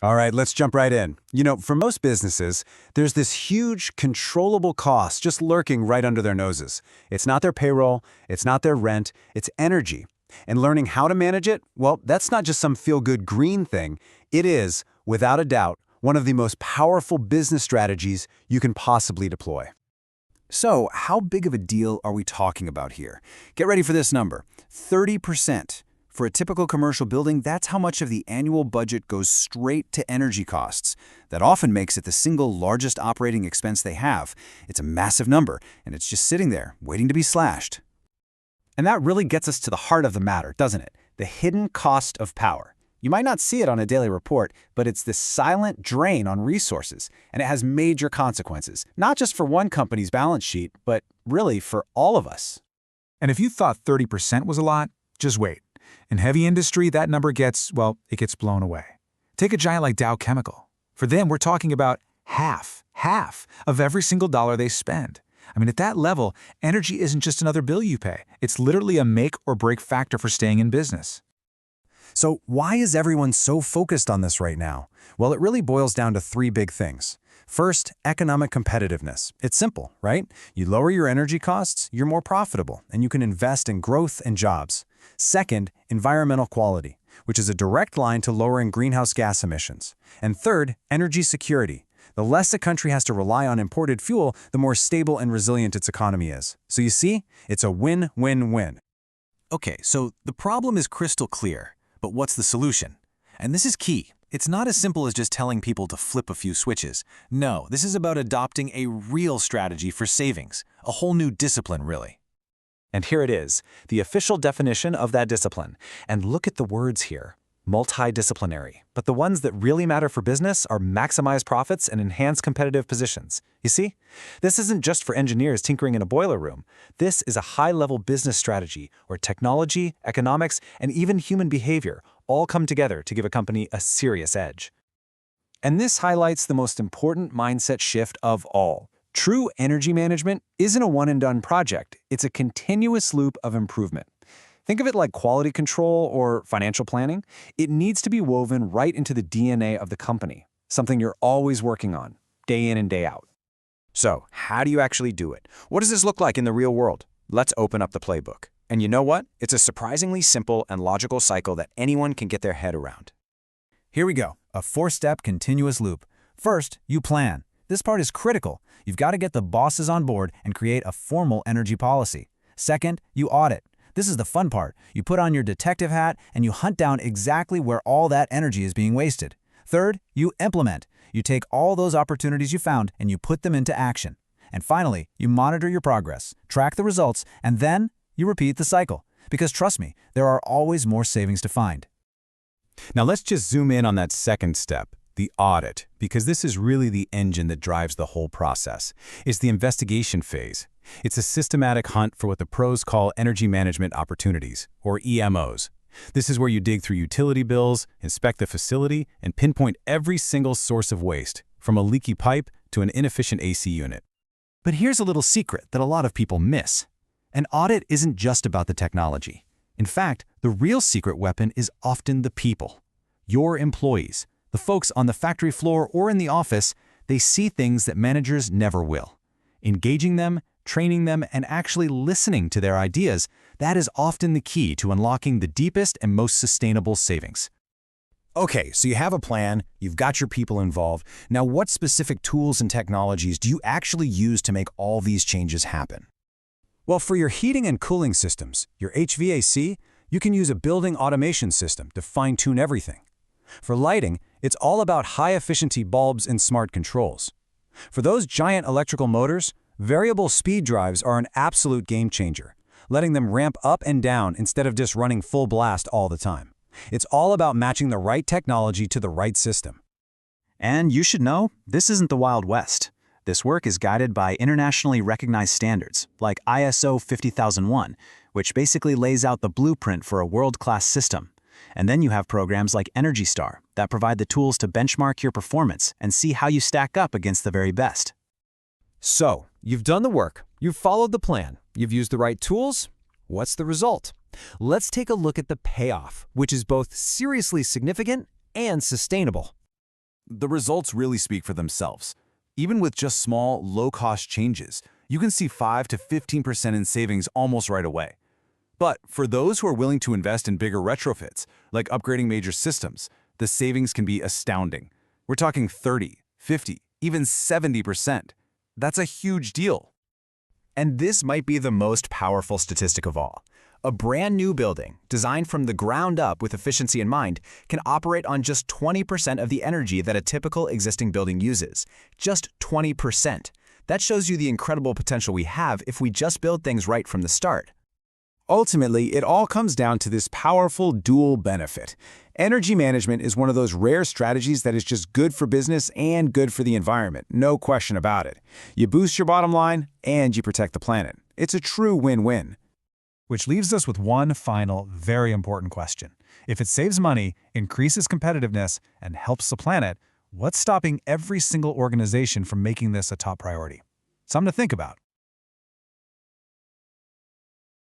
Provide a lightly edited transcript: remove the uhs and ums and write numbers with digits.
All right, let's jump right in. For most businesses, there's this huge controllable cost just lurking right under their noses. It's not their payroll, it's not their rent, it's energy. And learning how to manage it, well, that's not just some feel-good green thing. It is, without a doubt, one of the most powerful business strategies you can possibly deploy. So, how big of a deal are we talking about here? Get ready for this number, 30%. For a typical commercial building, that's how much of the annual budget goes straight to energy costs. That often makes it the single largest operating expense they have. It's a massive number, and it's just sitting there, waiting to be slashed. And that really gets us to the heart of the matter, doesn't it? The hidden cost of power. You might not see it on a daily report, but it's this silent drain on resources, and it has major consequences, not just for one company's balance sheet, but really for all of us. And if you thought 30% was a lot, just wait. In heavy industry, that number gets blown away. Take a giant like Dow Chemical. For them, we're talking about half of every single dollar they spend. At that level, energy isn't just another bill you pay. It's literally a make or break factor for staying in business. So why is everyone so focused on this right now? Well, it really boils down to three big things. First, economic competitiveness. It's simple, right? You lower your energy costs, you're more profitable, and you can invest in growth and jobs. Second, environmental quality, which is a direct line to lowering greenhouse gas emissions. And third, energy security. The less a country has to rely on imported fuel, the more stable and resilient its economy is. So you see, it's a win-win-win. Okay, so the problem is crystal clear, but what's the solution? And this is key. It's not as simple as just telling people to flip a few switches. No, this is about adopting a real strategy for savings, a whole new discipline, really. And here it is, the official definition of that discipline. And look at the words here, multidisciplinary. But the ones that really matter for business are maximize profits and enhance competitive positions. You see? This isn't just for engineers tinkering in a boiler room. This is a high-level business strategy where technology, economics, and even human behavior all come together to give a company a serious edge. And this highlights the most important mindset shift of all. True energy management isn't a one-and-done project. It's a continuous loop of improvement. Think of it like quality control or financial planning. It needs to be woven right into the DNA of the company, something you're always working on, day in and day out. So, how do you actually do it? What does this look like in the real world? Let's open up the playbook. And you know what? It's a surprisingly simple and logical cycle that anyone can get their head around. Here we go, a four-step continuous loop. First, you plan. This part is critical. You've got to get the bosses on board and create a formal energy policy. Second, you audit. This is the fun part. You put on your detective hat and you hunt down exactly where all that energy is being wasted. Third, you implement. You take all those opportunities you found and you put them into action. And finally, you monitor your progress, track the results, and then you repeat the cycle. Because trust me, there are always more savings to find. Now let's just zoom in on that second step, the audit, because this is really the engine that drives the whole process. It's the investigation phase. It's a systematic hunt for what the pros call energy management opportunities, or EMOs. This is where you dig through utility bills, inspect the facility, and pinpoint every single source of waste, from a leaky pipe to an inefficient AC unit. But here's a little secret that a lot of people miss. An audit isn't just about the technology. In fact, the real secret weapon is often the people. Your employees, the folks on the factory floor or in the office, they see things that managers never will. Engaging them, training them, and actually listening to their ideas, that is often the key to unlocking the deepest and most sustainable savings. Okay, so you have a plan, you've got your people involved. Now, what specific tools and technologies do you actually use to make all these changes happen? Well, for your heating and cooling systems, your HVAC, you can use a building automation system to fine-tune everything. For lighting, it's all about high-efficiency bulbs and smart controls. For those giant electrical motors, variable speed drives are an absolute game changer, letting them ramp up and down instead of just running full blast all the time. It's all about matching the right technology to the right system. And you should know, this isn't the Wild West. This work is guided by internationally recognized standards, like ISO 50001, which basically lays out the blueprint for a world-class system. And then you have programs like Energy Star that provide the tools to benchmark your performance and see how you stack up against the very best. So, you've done the work, you've followed the plan, you've used the right tools. What's the result? Let's take a look at the payoff, which is both seriously significant and sustainable. The results really speak for themselves. Even with just small, low-cost changes, you can see 5 to 15% in savings almost right away. But for those who are willing to invest in bigger retrofits, like upgrading major systems, the savings can be astounding. We're talking 30, 50, even 70%. That's a huge deal. And this might be the most powerful statistic of all. A brand new building, designed from the ground up with efficiency in mind, can operate on just 20% of the energy that a typical existing building uses. Just 20%. That shows you the incredible potential we have if we just build things right from the start. Ultimately, it all comes down to this powerful dual benefit. Energy management is one of those rare strategies that is just good for business and good for the environment, no question about it. You boost your bottom line and you protect the planet. It's a true win-win. Which leaves us with one final, very important question. If it saves money, increases competitiveness, and helps the planet, what's stopping every single organization from making this a top priority? Something to think about.